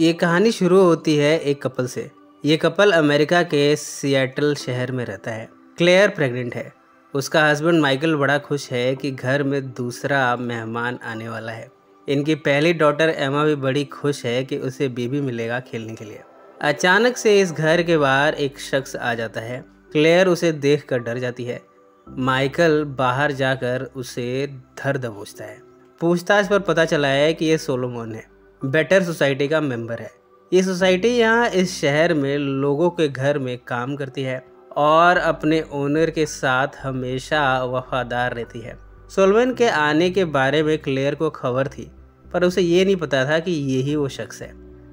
ये कहानी शुरू होती है एक कपल से। ये कपल अमेरिका के सिएटल शहर में रहता है। क्लेयर प्रेग्नेंट है। उसका हस्बैंड माइकल बड़ा खुश है कि घर में दूसरा मेहमान आने वाला है। इनकी पहली डॉटर एमा भी बड़ी खुश है कि उसे बेबी मिलेगा खेलने के लिए। अचानक से इस घर के बाहर एक शख्स आ जाता है। क्लेयर उसे देखकर डर जाती है। माइकल बाहर जाकर उसे धर दबोचता है। पूछताछ पर पता चला है कि ये सोलोमन है, बेटर सोसाइटी का मेंबर है। ये सोसाइटी यहाँ इस शहर में लोगों के घर में काम करती है और अपने ओनर के साथ हमेशा वफादार रहती है। सोलोमन के आने के बारे में क्लेयर को खबर थी, पर उसे ये नहीं पता था कि यही वो शख्स है।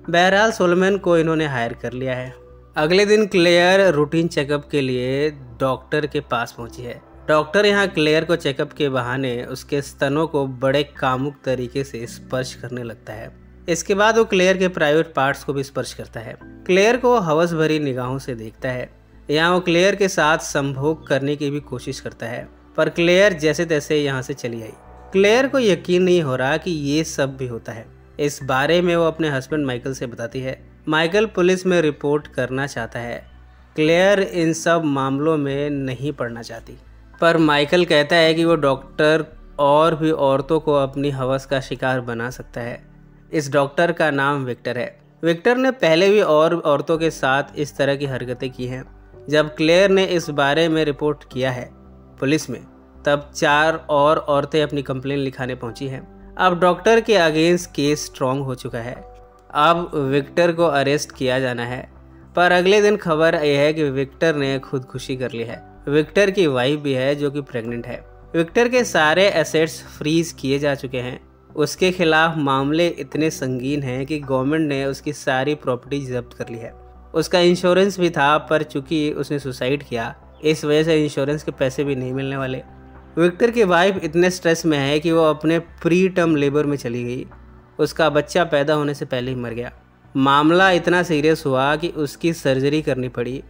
बहरहाल सोलोमन को इन्होंने हायर कर लिया है। अगले दिन क्लेयर रूटीन चेकअप के लिए डॉक्टर के पास पहुंची है। डॉक्टर यहाँ क्लेयर को चेकअप के बहाने उसके स्तनों को बड़े कामुक तरीके से स्पर्श करने लगता है। इसके बाद वो क्लेयर के प्राइवेट पार्ट्स को भी स्पर्श करता है। क्लेयर को हवस भरी निगाहों से देखता है। यहाँ वो क्लेयर के साथ संभोग करने की भी कोशिश करता है, पर क्लेयर जैसे तैसे यहाँ से चली आई। क्लेयर को यकीन नहीं हो रहा कि ये सब भी होता है। इस बारे में वो अपने हस्बैंड माइकल से बताती है। माइकल पुलिस में रिपोर्ट करना चाहता है। क्लेयर इन सब मामलों में नहीं पड़ना चाहती, पर माइकल कहता है कि वो डॉक्टर और भी औरतों को अपनी हवस का शिकार बना सकता है। इस डॉक्टर का नाम विक्टर है। विक्टर ने पहले भी और औरतों के साथ इस तरह की हरकतें की हैं। जब क्लेयर ने इस बारे में रिपोर्ट किया है पुलिस में, तब 4 और औरतें अपनी कंप्लेन लिखाने पहुंची हैं। अब डॉक्टर के अगेंस्ट केस स्ट्रॉन्ग हो चुका है। अब विक्टर को अरेस्ट किया जाना है, पर अगले दिन खबर यह है कि विक्टर ने खुदकुशी कर ली है। विक्टर की वाइफ भी है जो कि प्रेग्नेंट है। विक्टर के सारे एसेट्स फ्रीज किए जा चुके हैं। उसके खिलाफ मामले इतने संगीन हैं कि गवर्नमेंट ने उसकी सारी प्रॉपर्टी जब्त कर ली है। उसका इंश्योरेंस भी था, पर चूंकि उसने सुसाइड किया, इस वजह से इंश्योरेंस के पैसे भी नहीं मिलने वाले। विक्टर की वाइफ इतने स्ट्रेस में है कि वो अपने प्री टर्म लेबर में चली गई। उसका बच्चा पैदा होने से पहले ही मर गया। मामला इतना सीरियस हुआ कि उसकी सर्जरी करनी पड़ी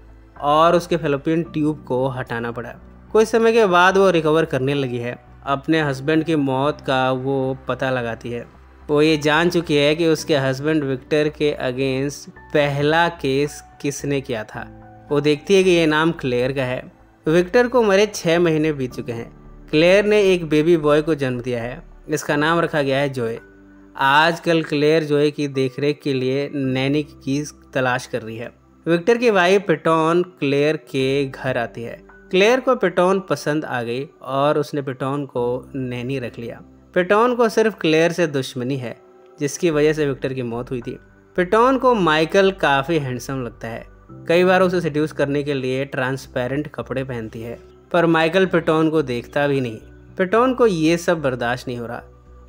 और उसके फैलोपियन ट्यूब को हटाना पड़ा। कुछ समय के बाद वो रिकवर करने लगी है। अपने हस्बैंड की मौत का वो पता लगाती है। वो ये जान चुकी है कि उसके हस्बैंड विक्टर के अगेंस्ट पहला केस किसने किया था। वो देखती है कि ये नाम क्लेयर का है। विक्टर को मरे 6 महीने बीत चुके हैं। क्लेयर ने एक बेबी बॉय को जन्म दिया है। इसका नाम रखा गया है जॉय। आजकल क्लेयर जॉय की देखरेख के लिए नैनी की तलाश कर रही है। विक्टर की वाइफ पिटोन क्लेयर के घर आती है। क्लेयर को पिटोन पसंद आ गई और उसने पिटोन को नैनी रख लिया। पिटोन को सिर्फ क्लेयर से दुश्मनी है, जिसकी वजह से विक्टर की मौत हुई थी। पिटोन को माइकल काफ़ी हैंडसम लगता है। कई बार उसे सेड्यूस करने के लिए ट्रांसपेरेंट कपड़े पहनती है, पर माइकल पिटोन को देखता भी नहीं। पिटोन को ये सब बर्दाश्त नहीं हो रहा।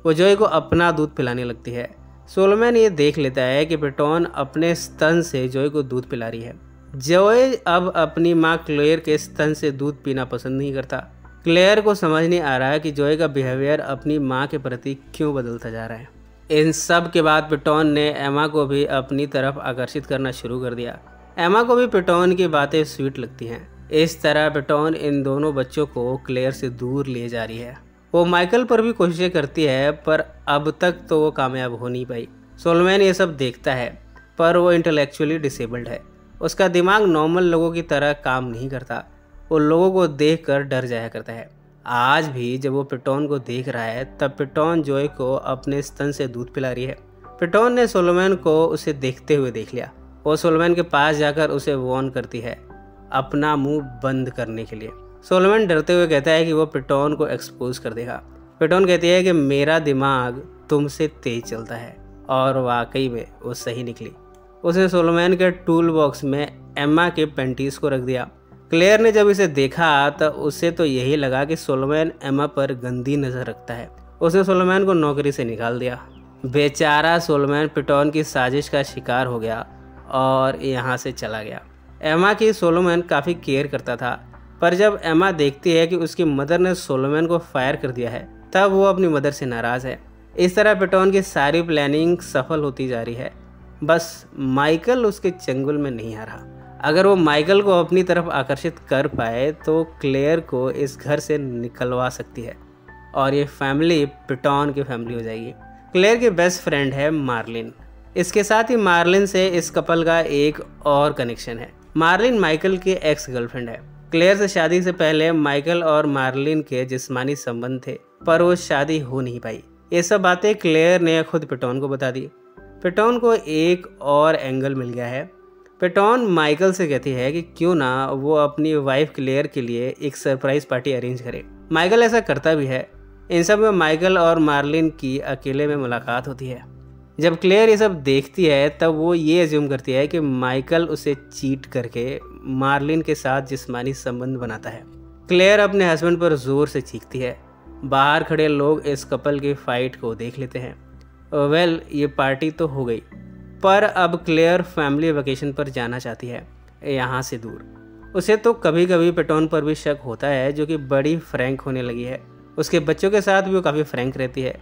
वो जॉय को अपना दूध पिलाने लगती है। सोलोमन ये देख लेता है कि पिटोन अपने स्तन से जॉय को दूध पिला रही है। जॉय अब अपनी माँ क्लेयर के स्तन से दूध पीना पसंद नहीं करता। क्लेयर को समझ नहीं आ रहा है कि जॉय का बिहेवियर अपनी माँ के प्रति क्यों बदलता जा रहा है। इन सब के बाद पिटोन ने एमा को भी अपनी तरफ आकर्षित करना शुरू कर दिया। एमा को भी पिटोन की बातें स्वीट लगती हैं। इस तरह पिटोन इन दोनों बच्चों को क्लेयर से दूर ले जा रही है। वो माइकल पर भी कोशिशें करती है, पर अब तक तो वो कामयाब हो नहीं पाई। सोलोमन ये सब देखता है, पर वो इंटेलेक्चुअली डिसेबल्ड है। उसका दिमाग नॉर्मल लोगों की तरह काम नहीं करता। वो लोगों को देखकर डर जाया करता है। आज भी जब वो पिटोन को देख रहा है, तब पिटोन जॉय को अपने स्तन से दूध पिला रही है। पिटोन ने सोलोमन को उसे देखते हुए देख लिया। वो सोलोमन के पास जाकर उसे वार्न करती है अपना मुंह बंद करने के लिए। सोलोमन डरते हुए कहता है कि वो पिटोन को एक्सपोज कर देगा। पिटोन कहती है कि मेरा दिमाग तुमसे तेज चलता है, और वाकई में वो सही निकली। उसने सोलोमन के टूल बॉक्स में एम्मा के पेंटीज को रख दिया। क्लेयर ने जब इसे देखा तो उसे तो यही लगा कि सोलोमन एम्मा पर गंदी नज़र रखता है। उसने सोलोमन को नौकरी से निकाल दिया। बेचारा सोलोमन पिटोन की साजिश का शिकार हो गया और यहाँ से चला गया। एम्मा की सोलोमन काफ़ी केयर करता था, पर जब एम्मा देखती है कि उसकी मदर ने सोलोमन को फायर कर दिया है, तब वो अपनी मदर से नाराज़ है। इस तरह पिटोन की सारी प्लानिंग सफल होती जा रही है। बस माइकल उसके चंगुल में नहीं आ रहा। अगर वो माइकल को अपनी तरफ आकर्षित कर पाए तो क्लेयर को इस घर से निकलवा सकती है और ये फैमिली पिटोन की फैमिली हो जाएगी। क्लेयर की बेस्ट फ्रेंड है मार्लिन। इसके साथ ही मार्लिन से इस कपल का एक और कनेक्शन है। मार्लिन माइकल की एक्स गर्लफ्रेंड है। क्लेयर से शादी से पहले माइकल और मार्लिन के जिस्मानी संबंध थे, पर वो शादी हो नहीं पाई। ये सब बातें क्लेयर ने खुद पेटोन को बता दी। पेटोन को एक और एंगल मिल गया है। पेटोन माइकल से कहती है कि क्यों ना वो अपनी वाइफ क्लेयर के लिए एक सरप्राइज पार्टी अरेंज करे। माइकल ऐसा करता भी है। इन सब में माइकल और मार्लिन की अकेले में मुलाकात होती है। जब क्लेयर ये सब देखती है तब वो ये अज्यूम करती है कि माइकल उसे चीट करके मार्लिन के साथ जिस्मानी संबंध बनाता है। क्लेयर अपने हस्बैंड पर जोर से चीखती है। बाहर खड़े लोग इस कपल की फाइट को देख लेते हैं। वेल, ये पार्टी तो हो गई, पर अब क्लेयर फैमिली वेकेशन पर जाना चाहती है, यहाँ से दूर। उसे तो कभी कभी पेटोन पर भी शक होता है, जो कि बड़ी फ्रैंक होने लगी है। उसके बच्चों के साथ भी वो काफ़ी फ्रैंक रहती है।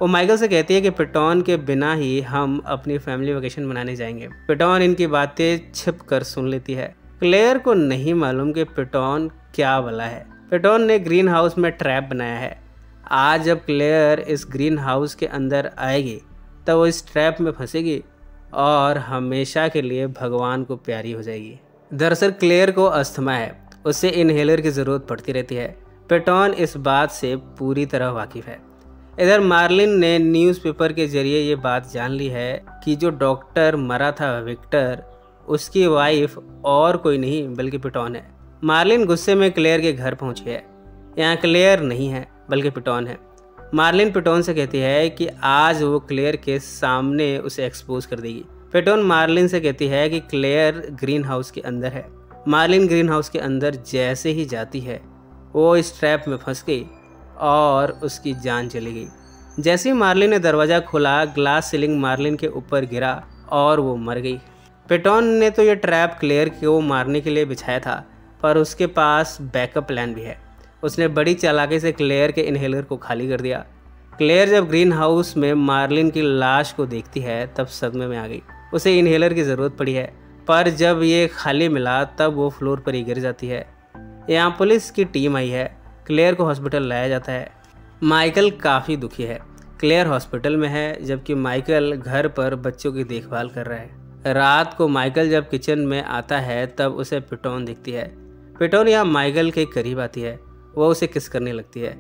वो माइकल से कहती है कि पेटोन के बिना ही हम अपनी फैमिली वेकेशन मनाने जाएंगे। पेटोन इनकी बातें छिप कर सुन लेती है। क्लेयर को नहीं मालूम कि पेटोन क्या भला है। पेटोन ने ग्रीन हाउस में ट्रैप बनाया है। आज जब क्लेयर इस ग्रीन हाउस के अंदर आएगी तब वो इस ट्रैप में फंसेगी और हमेशा के लिए भगवान को प्यारी हो जाएगी। दरअसल क्लेयर को अस्थमा है, उसे इनहेलर की ज़रूरत पड़ती रहती है। पेटोन इस बात से पूरी तरह वाकिफ़ है। इधर मार्लिन ने न्यूज़पेपर के जरिए ये बात जान ली है कि जो डॉक्टर मरा था विक्टर, उसकी वाइफ और कोई नहीं बल्कि पेटोन है। मार्लिन गुस्से में क्लेयर के घर पहुंची है। यहाँ क्लेयर नहीं है बल्कि पेटोन है। मार्लिन पेटोन से कहती है कि आज वो क्लेयर के सामने उसे एक्सपोज कर देगी। पेटोन मार्लिन से कहती है कि क्लेयर ग्रीन हाउस के अंदर है। मार्लिन ग्रीन हाउस के अंदर जैसे ही जाती है वो इस ट्रैप में फंस गई और उसकी जान चली गई। जैसे ही मार्लिन ने दरवाज़ा खोला, ग्लास सीलिंग मार्लिन के ऊपर गिरा और वो मर गई। पेटोन ने तो ये ट्रैप क्लेयर को मारने के लिए बिछाया था, पर उसके पास बैकअप प्लान भी है। उसने बड़ी चालाकी से क्लेयर के इनहेलर को खाली कर दिया। क्लेयर जब ग्रीन हाउस में मार्लिन की लाश को देखती है तब सदमे में आ गई। उसे इनहेलर की ज़रूरत पड़ी है, पर जब ये खाली मिला तब वो फ्लोर पर ही गिर जाती है। यहाँ पुलिस की टीम आई है। क्लेयर को हॉस्पिटल लाया जाता है। माइकल काफ़ी दुखी है। क्लेयर हॉस्पिटल में है जबकि माइकल घर पर बच्चों की देखभाल कर रहा है। रात को माइकल जब किचन में आता है तब उसे पेटोन दिखती है। पेटोन यहाँ माइकल के करीब आती है। वो उसे किस करने लगती है।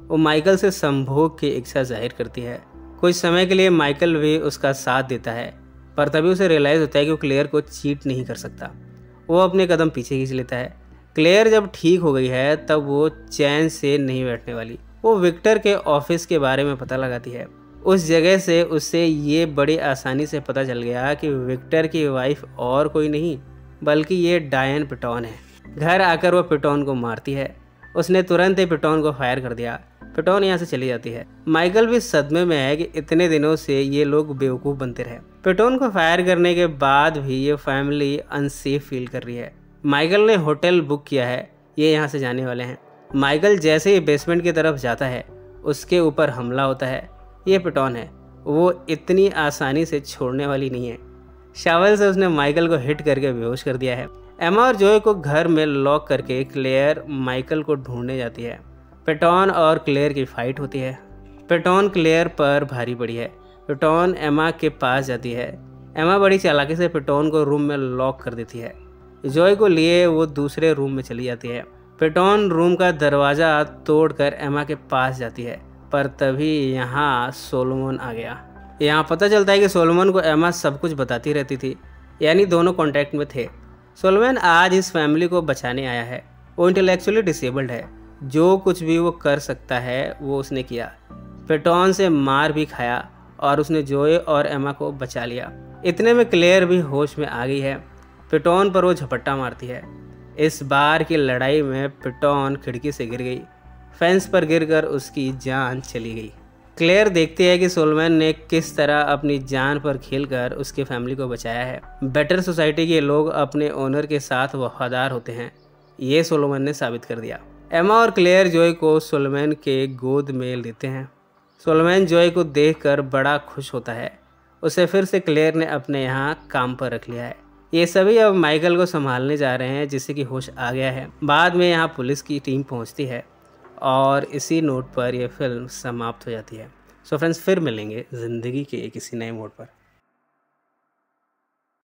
वो माइकल से संभोग की इच्छा जाहिर करती है। कुछ समय के लिए माइकल भी उसका साथ देता है, पर तभी उसे रियलाइज़ होता है कि वो क्लेयर को चीट नहीं कर सकता। वो अपने कदम पीछे खींच लेता है। क्लेयर जब ठीक हो गई है तब वो चैन से नहीं बैठने वाली। वो विक्टर के ऑफिस के बारे में पता लगाती है। उस जगह से उसे ये बड़ी आसानी से पता चल गया कि विक्टर की वाइफ और कोई नहीं बल्कि ये डायन पेटोन है। घर आकर वो पेटोन को मारती है। उसने तुरंत ही पेटोन को फायर कर दिया। पेटोन यहाँ से चली जाती है। माइकल भी सदमे में है कि इतने दिनों से ये लोग बेवकूफ़ बनते रहे। पेटोन को फायर करने के बाद भी ये फैमिली अनसेफ फील कर रही है। माइकल ने होटल बुक किया है, ये यहाँ से जाने वाले हैं। माइकल जैसे ही बेसमेंट की तरफ जाता है उसके ऊपर हमला होता है। ये पेटोन है, वो इतनी आसानी से छोड़ने वाली नहीं है। शावल से उसने माइकल को हिट करके बेहोश कर दिया है। एमा और जोए को घर में लॉक करके क्लेयर माइकल को ढूंढने जाती है। पेटोन और क्लेयर की फाइट होती है। पेटोन क्लेयर पर भारी पड़ी है। पेटोन एमा के पास जाती है। एमा बड़ी चालाकी से पेटोन को रूम में लॉक कर देती है। जोए को लिए वो दूसरे रूम में चली जाती है। पेटोन रूम का दरवाज़ा तोड़कर एमा के पास जाती है, पर तभी यहाँ सोलोमन आ गया। यहाँ पता चलता है कि सोलोमन को एमा सब कुछ बताती रहती थी, यानी दोनों कांटेक्ट में थे। सोलोमन आज इस फैमिली को बचाने आया है। वो इंटेलेक्चुअली डिसेबल्ड है। जो कुछ भी वो कर सकता है वो उसने किया। पेटोन से मार भी खाया और उसने जोए और एमा को बचा लिया। इतने में क्लेयर भी होश में आ गई है। पेटोन पर वो झपट्टा मारती है। इस बार की लड़ाई में पेटोन खिड़की से गिर गई। फेंस पर गिरकर उसकी जान चली गई। क्लेयर देखती है कि सोलोमन ने किस तरह अपनी जान पर खेलकर उसकी फैमिली को बचाया है। बेटर सोसाइटी के लोग अपने ओनर के साथ वफादार होते हैं, ये सोलोमन ने साबित कर दिया। एमा और क्लेयर जोए को सोलोमन के गोद में लेते हैं। सोलोमन जोए को देखकर बड़ा खुश होता है। उसे फिर से क्लेयर ने अपने यहाँ काम पर रख लिया है। ये सभी अब माइकल को संभालने जा रहे हैं, जिससे कि होश आ गया है। बाद में यहाँ पुलिस की टीम पहुँचती है और इसी नोट पर यह फिल्म समाप्त हो जाती है। सो फ्रेंड्स, फिर मिलेंगे ज़िंदगी के किसी नए मोड़ पर।